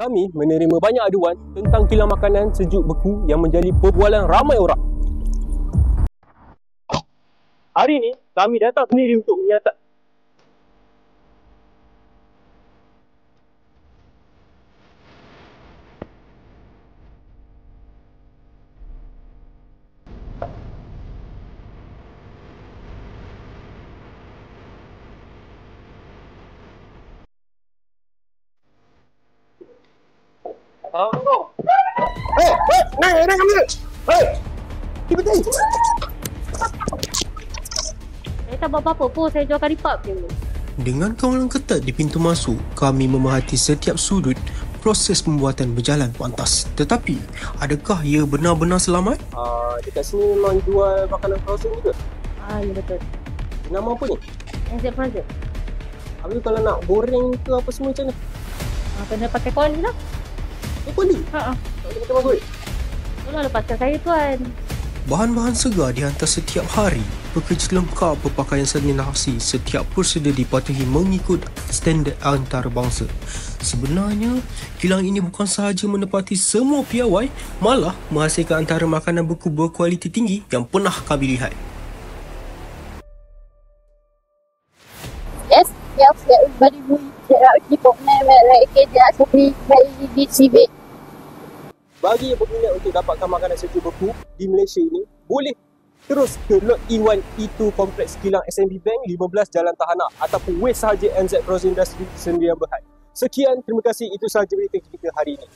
Kami menerima banyak aduan tentang kilang makanan sejuk beku yang menjadi perbualan ramai orang. Hari ini, kami datang sendiri untuk menyatakan naik ambil. Tiba-tiba. Saya tak buat apa-apa pun, saya jual karipap je. Dengan kawalan ketat di pintu masuk, kami memerhati setiap sudut proses pembuatan berjalan pantas. Tetapi, adakah ia benar-benar selamat? Dekat sini memang jual makanan frozen juga. Ya betul. Nama apa ni? NZ Frozen. Habis kalau nak goreng ke apa semua macam mana? Kena pakai koli lah. Koli? Tak boleh pakai magoi? Tolong lepaskan saya tuan. Bahan-bahan segar dihantar setiap hari. Pekerja lengkap berpakaian sanitasi. Setiap prosedur dipatuhi mengikut standard antarabangsa. Sebenarnya, kilang ini bukan sahaja menepati semua piawai, malah menghasilkan antara makanan beku berkualiti tinggi yang pernah kami lihat. Yes, everybody will keep up like dia seperti di CB. Bagi yang berminat untuk dapatkan makanan sejuk beku di Malaysia ini, boleh terus ke Lot E1 E2 Kompleks Kilang SMB Bank 15 Jalan Tahanah ataupun web sahaja NZ Frozen Industry Sdn Bhd. Sekian, terima kasih. Itu sahaja berita kita hari ini.